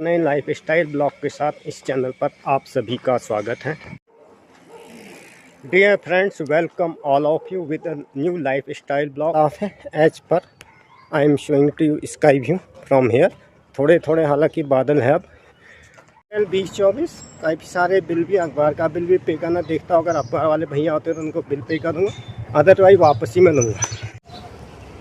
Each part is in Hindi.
नए लाइफ स्टाइल ब्लॉग के साथ इस चैनल पर आप सभी का स्वागत है। Dear friends, welcome all of you with a new life style blog of as per I am showing to you sky view from here. थोड़े थोड़े हालांकि बादल है। अब 2024 काफ़ी सारे बिल भी, अखबार का बिल भी पे करना देखता हूँ। अगर अखबार वाले भैया होते तो उनको बिल पे कर दूँगा, अदरवाइज वापस ही मैं लूँगा।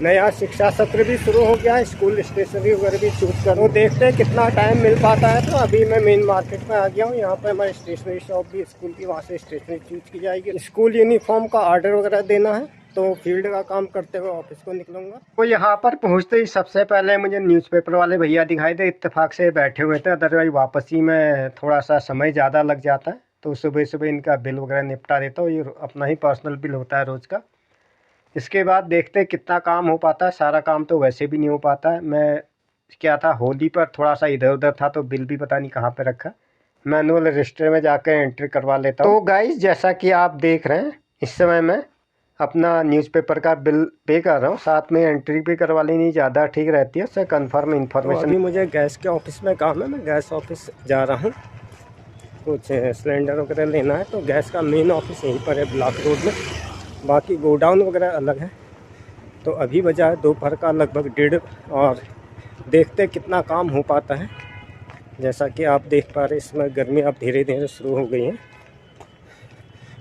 नया शिक्षा सत्र भी शुरू हो गया है, स्कूल स्टेशनरी वगैरह भी चूज करूँ। देखते हैं कितना टाइम मिल पाता है। तो अभी मैं मेन मार्केट में आ गया हूँ। यहाँ पर हमारी स्टेशनरी शॉप भी स्कूल की, वहाँ से स्टेशनरी चूज की जाएगी। स्कूल यूनिफॉर्म का ऑर्डर वगैरह देना है, तो फील्ड का काम करते हुए ऑफिस को निकलूंगा। तो यहाँ पर पहुँचते ही सबसे पहले मुझे न्यूज़पेपर वाले भैया दिखाई दे, इत्तेफाक से बैठे हुए थे। अदरवाइज वापसी में थोड़ा सा समय ज़्यादा लग जाता है, तो सुबह सुबह इनका बिल वगैरह निपटा देता हूँ। ये अपना ही पर्सनल बिल होता है रोज़ का। इसके बाद देखते हैं कितना काम हो पाता है। सारा काम तो वैसे भी नहीं हो पाता है। मैं क्या था, होली पर थोड़ा सा इधर उधर था, तो बिल भी पता नहीं कहाँ पे रखा। मैनुअल रजिस्टर में जाकर एंट्री करवा लेता हूँ। तो गाइस, जैसा कि आप देख रहे हैं, इस समय मैं अपना न्यूज़पेपर का बिल पे कर रहा हूँ। साथ में एंट्री भी करवा लेनी ज़्यादा ठीक रहती है, उससे कन्फर्म इन्फॉर्मेशन। अभी मुझे गैस के ऑफिस में काम है, मैं गैस ऑफिस जा रहा हूँ। कुछ सिलेंडर वगैरह लेना है, तो गैस का मेन ऑफिस यहीं पर है, ब्लॉक रोड में। बाकी गोडाउन वगैरह अलग है। तो अभी बजा है दोपहर का लगभग 1:30, और देखते कितना काम हो पाता है। जैसा कि आप देख पा रहे, इसमें गर्मी अब धीरे धीरे शुरू हो गई है,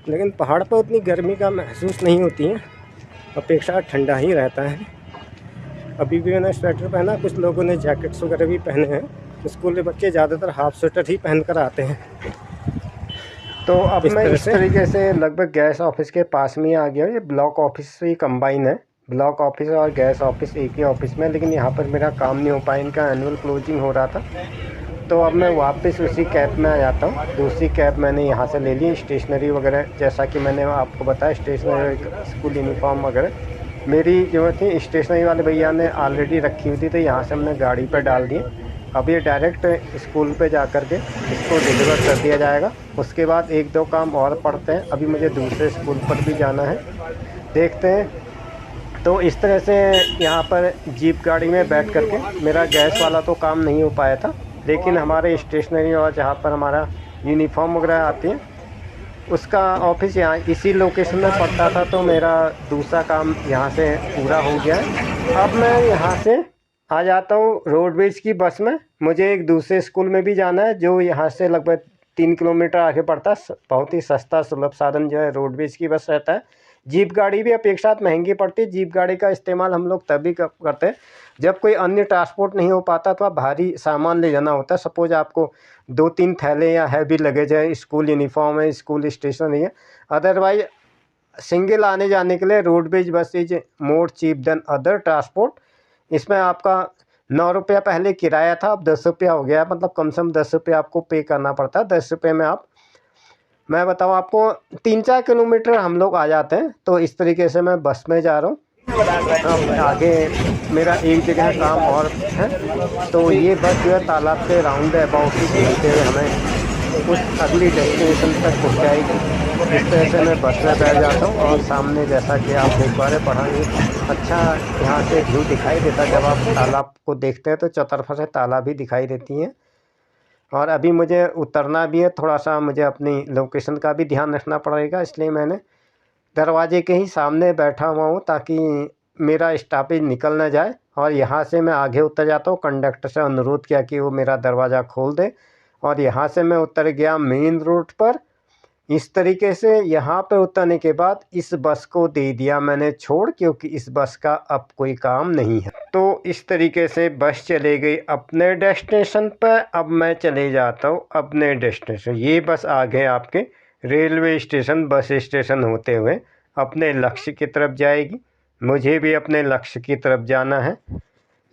लेकिन पहाड़ पर उतनी गर्मी का महसूस नहीं होती है। अपेक्षा ठंडा ही रहता है। अभी भी मैंने स्वेटर पहना, कुछ लोगों ने जैकेट्स वगैरह भी पहने हैं। स्कूल के बच्चे ज़्यादातर हाफ स्वेटर ही पहन कर आते हैं। तो अब मैं इस तरीके से लगभग गैस ऑफिस के पास में आ गया। ये ब्लॉक ऑफिस से कंबाइन है, ब्लॉक ऑफिस और गैस ऑफिस एक ही ऑफिस में। लेकिन यहाँ पर मेरा काम नहीं हो पाया, इनका एनुअल क्लोजिंग हो रहा था। तो अब मैं वापस उसी कैब में आ जाता हूँ। दूसरी कैब मैंने यहाँ से ले ली। स्टेशनरी वगैरह, जैसा कि मैंने आपको बताया, स्टेशनरी, स्कूल यूनिफॉर्म वगैरह मेरी जो थी स्टेशनरी वाले भैया ने ऑलरेडी रखी हुई थी, तो यहाँ से हमने गाड़ी पर डाल दिए। अब ये डायरेक्ट स्कूल पे जा कर के इसको डिलीवर कर दिया जाएगा। उसके बाद एक दो काम और पड़ते हैं। अभी मुझे दूसरे स्कूल पर भी जाना है, देखते हैं। तो इस तरह से यहाँ पर जीप गाड़ी में बैठ कर के मेरा गैस वाला तो काम नहीं हो पाया था, लेकिन हमारे स्टेशनरी और जहाँ पर हमारा यूनिफॉर्म वगैरह आती है, उसका ऑफिस यहाँ इसी लोकेशन में पड़ता था। तो मेरा दूसरा काम यहाँ से पूरा हो गया है। अब मैं यहाँ से आ जाता हूँ रोडवेज की बस में। मुझे एक दूसरे स्कूल में भी जाना है, जो यहाँ से लगभग 3 किलोमीटर आगे पड़ता है। बहुत ही सस्ता सुलभ साधन जो है रोडवेज की बस रहता है। जीप गाड़ी भी अपेक्षात महंगी पड़ती है। जीप गाड़ी का इस्तेमाल हम लोग तभी करते हैं जब कोई अन्य ट्रांसपोर्ट नहीं हो पाता, तो भारी सामान ले जाना होता है। सपोज आपको 2-3 थैले या हैवी लगेज है, स्कूल यूनिफॉर्म है, स्कूल स्टेशनरी है। अदरवाइज सिंगल आने जाने के लिए roadways bus is more cheap than other transport. इसमें आपका 9 रुपया पहले किराया था, अब 10 रुपया हो गया। मतलब कम से कम 10 रुपया आपको पे करना पड़ता है। 10 रुपये में आप, मैं बताऊँ आपको, 3-4 किलोमीटर हम लोग आ जाते हैं। तो इस तरीके से मैं बस में जा रहा हूँ। अब आगे मेरा एक जगह काम और है, तो ये बस जो है तालाब के राउंड अबाउट ही घूमते हुए हमें उस अगली डेस्टिनेशन तक पहुँचाएगी। इस तरह से मैं बस में बैठ जाता हूँ, और सामने जैसा कि आप देख पा रहे पढ़ाई अच्छा यहाँ से व्यू दिखाई देता है। जब आप तालाब को देखते हैं तो चौतरफा से तालाब भी दिखाई देती हैं। और अभी मुझे उतरना भी है, थोड़ा सा मुझे अपनी लोकेशन का भी ध्यान रखना पड़ेगा, इसलिए मैंने दरवाजे के ही सामने बैठा हुआ हूँ, ताकि मेरा स्टॉपेज निकल ना जाए। और यहाँ से मैं आगे उतर जाता हूँ। कंडक्टर से अनुरोध किया कि वो मेरा दरवाज़ा खोल दे, और यहाँ से मैं उतर गया मेन रोड पर। इस तरीके से यहाँ पे उतरने के बाद इस बस को दे दिया मैंने छोड़, क्योंकि इस बस का अब कोई काम नहीं है। तो इस तरीके से बस चले गई अपने डेस्टिनेशन पर। अब मैं चले जाता हूँ अपने डेस्टिनेशन। ये बस आ गए आपके रेलवे स्टेशन, बस स्टेशन होते हुए अपने लक्ष्य की तरफ जाएगी। मुझे भी अपने लक्ष्य की तरफ जाना है।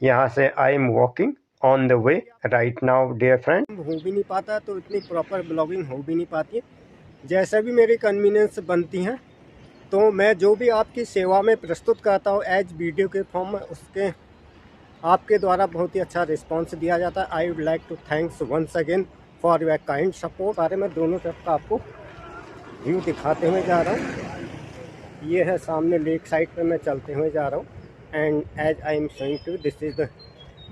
यहाँ से I am walking on the way right now dear friend. हो भी नहीं पाता, तो इतनी प्रॉपर ब्लॉगिंग हो भी नहीं पाती है। जैसा भी मेरी कन्वीनियंस बनती हैं, तो मैं जो भी आपकी सेवा में प्रस्तुत करता हूँ एज वीडियो के फॉर्म में, उसके आपके द्वारा बहुत ही अच्छा रिस्पांस दिया जाता है। I would like to thanks once again for your kind support. बारे में दोनों तरफ का आपको व्यू दिखाते हुए जा रहा हूँ। ये है सामने लेक साइड पे मैं चलते हुए जा रहा हूँ, and as I am showing to, this is the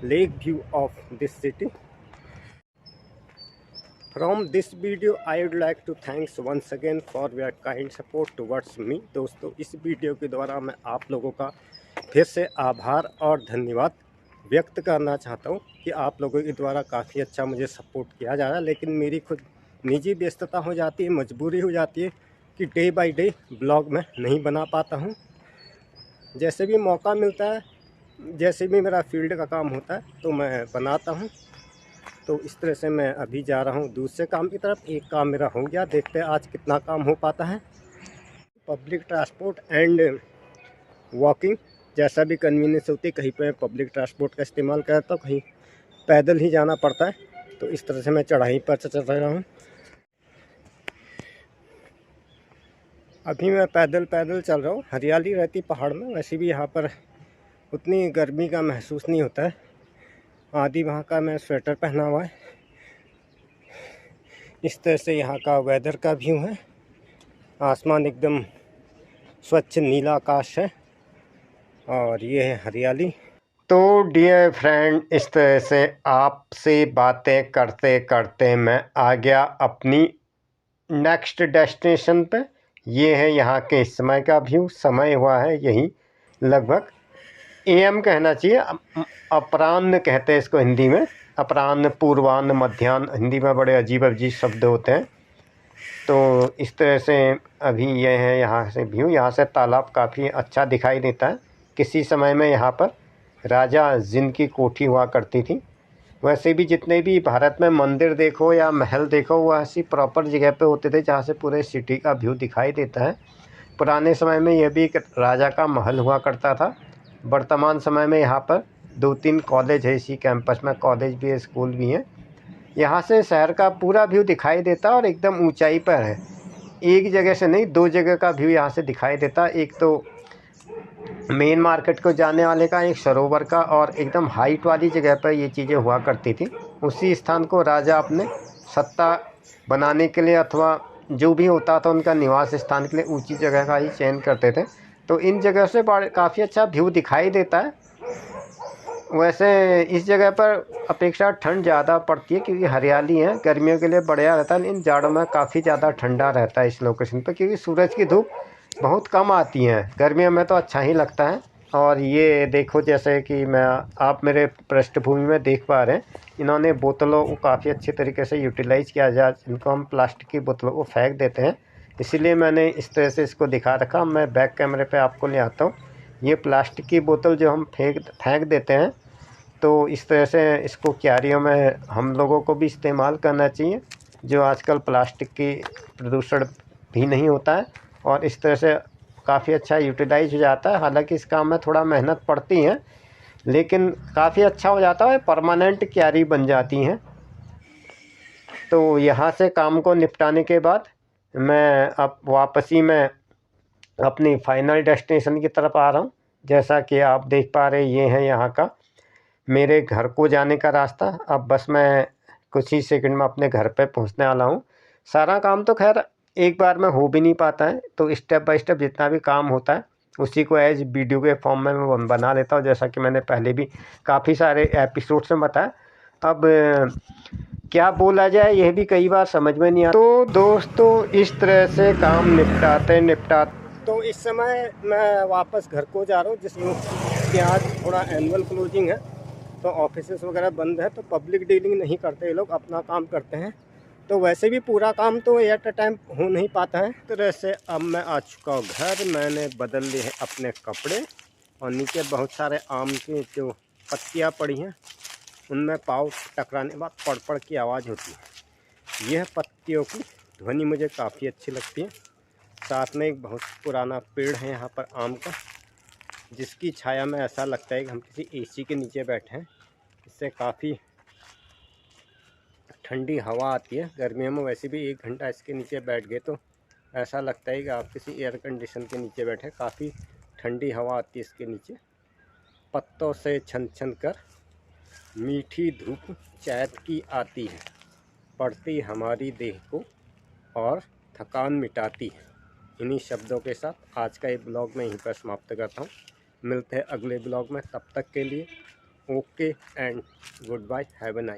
lake view of this city. From this video, I would like to thanks once again for your kind support towards me। दोस्तों, इस वीडियो के द्वारा मैं आप लोगों का फिर से आभार और धन्यवाद व्यक्त करना चाहता हूं कि आप लोगों के द्वारा काफ़ी अच्छा मुझे सपोर्ट किया जा रहा है, लेकिन मेरी खुद निजी व्यस्तता हो जाती है, मजबूरी हो जाती है कि डे बाय डे ब्लॉग मैं नहीं बना पाता हूं। जैसे भी मौका मिलता है, जैसे भी मेरा फील्ड का काम होता है तो मैं बनाता हूं। तो इस तरह से मैं अभी जा रहा हूँ दूसरे काम की तरफ। एक काम मेरा हो गया, देखते हैं आज कितना काम हो पाता है। पब्लिक ट्रांसपोर्ट एंड वॉकिंग जैसा भी कन्वीनियंस होती है, कहीं पे पब्लिक ट्रांसपोर्ट का इस्तेमाल करता हूँ, कहीं पैदल ही जाना पड़ता है। तो इस तरह से मैं चढ़ाई पर चल रहा हूँ। अभी मैं पैदल चल रहा हूँ। हरियाली रहती पहाड़ में, वैसे भी यहाँ पर उतनी गर्मी का महसूस नहीं होता है। आदि वहाँ का मैं स्वेटर पहना हुआ है। इस तरह से यहाँ का वेदर का व्यू है। आसमान एकदम स्वच्छ नीला आकाश है और ये है हरियाली। तो डियर फ्रेंड, इस तरह से आपसे बातें करते करते मैं आ गया अपनी नेक्स्ट डेस्टिनेशन पे। ये है यहाँ के समय का व्यू। समय हुआ है यही लगभग AM कहना चाहिए, अपराह्न कहते हैं इसको हिंदी में। अपराह्न, पूर्वाह्न, मध्याह्न, हिंदी में बड़े अजीब अजीब शब्द होते हैं। तो इस तरह से अभी ये है यहाँ से व्यू। यहाँ से तालाब काफ़ी अच्छा दिखाई देता है। किसी समय में यहाँ पर राजा जिन की कोठी हुआ करती थी। वैसे भी जितने भी भारत में मंदिर देखो या महल देखो, वो ऐसी प्रॉपर जगह पे होते थे जहाँ से पूरे सिटी का व्यू दिखाई देता है। पुराने समय में यह भी एक राजा का महल हुआ करता था। वर्तमान समय में यहाँ पर 2-3 कॉलेज है इसी कैंपस में। कॉलेज भी है, स्कूल भी है। यहाँ से शहर का पूरा व्यू दिखाई देता है और एकदम ऊंचाई पर है। एक जगह से नहीं, 2 जगह का व्यू यहाँ से दिखाई देता है। एक तो मेन मार्केट को जाने वाले का, एक सरोवर का, और एकदम हाइट वाली जगह पर ये चीज़ें हुआ करती थी। उसी स्थान को राजा अपने सत्ता बनाने के लिए अथवा जो भी होता था उनका निवास स्थान के लिए ऊंची जगह का ही चयन करते थे। तो इन जगह से काफ़ी अच्छा व्यू दिखाई देता है। वैसे इस जगह पर अपेक्षा ठंड ज़्यादा पड़ती है क्योंकि हरियाली है। गर्मियों के लिए बढ़िया रहता है, इन जाड़ों में काफ़ी ज़्यादा ठंडा रहता है इस लोकेशन पर, क्योंकि सूरज की धूप बहुत कम आती है। गर्मियों में तो अच्छा ही लगता है। और ये देखो, जैसे कि आप मेरे पृष्ठभूमि में देख पा रहे हैं, इन्होंने बोतलों को काफ़ी अच्छे तरीके से यूटिलाइज़ किया जाए। इनको हम प्लास्टिक की बोतलों को फेंक देते हैं, इसीलिए मैंने इस तरह से इसको दिखा रखा। मैं बैक कैमरे पे आपको ले आता हूँ। ये प्लास्टिक की बोतल जो हम फेंक देते हैं, तो इस तरह से इसको क्यारियों में हम लोगों को भी इस्तेमाल करना चाहिए, जो आजकल प्लास्टिक की प्रदूषण भी नहीं होता है और इस तरह से काफ़ी अच्छा यूटिलाइज हो जाता है। हालांकि इस काम में थोड़ा मेहनत पड़ती है, लेकिन काफ़ी अच्छा हो जाता है, परमानेंट क्यारी बन जाती हैं। तो यहाँ से काम को निपटाने के बाद मैं अब वापसी में अपनी फाइनल डेस्टिनेशन की तरफ आ रहा हूँ। जैसा कि आप देख पा रहे, ये है यहाँ का मेरे घर को जाने का रास्ता। अब बस मैं कुछ ही सेकंड में अपने घर पे पहुँचने वाला हूँ। सारा काम तो खैर एक बार में हो भी नहीं पाता है, तो स्टेप बाय स्टेप जितना भी काम होता है उसी को एज वीडियो के फॉर्म में मैं बना लेता हूँ, जैसा कि मैंने पहले भी काफ़ी सारे एपिसोड्स में बताया। अब क्या बोला जाए यह भी कई बार समझ में नहीं आता। तो दोस्तों, इस तरह से काम निपटाते तो इस समय मैं वापस घर को जा रहा हूँ, जिसमें कि आज थोड़ा एनुअल क्लोजिंग है, तो ऑफिसेस वगैरह बंद है, तो पब्लिक डीलिंग नहीं करते, ये लोग अपना काम करते हैं। तो वैसे भी पूरा काम तो एट अ टाइम हो नहीं पाता है। तो तरह से अब मैं आ चुका हूँ घर। मैंने बदल लिए हैं अपने कपड़े और नीचे बहुत सारे आम की जो पत्तियाँ पड़ी हैं उनमें पाँव टकराने के बाद पड़ की आवाज़ होती है। यह पत्तियों की ध्वनि मुझे काफ़ी अच्छी लगती है। साथ में एक बहुत पुराना पेड़ है यहाँ पर आम का, जिसकी छाया में ऐसा लगता है कि हम किसी AC के नीचे बैठे हैं। इससे काफ़ी ठंडी हवा आती है। गर्मियों में वैसे भी 1 घंटा इसके नीचे बैठ गए तो ऐसा लगता है कि आप किसी एयर कंडीशन के नीचे बैठे। काफ़ी ठंडी हवा आती है इसके नीचे। पत्तों से छन छन कर मीठी धूप चैत की आती है, पड़ती हमारी देह को और थकान मिटाती है। इन्हीं शब्दों के साथ आज का ये ब्लॉग मैं यहीं पर समाप्त करता हूँ। मिलते हैं अगले ब्लॉग में, तब तक के लिए okay and good bye, have a nice.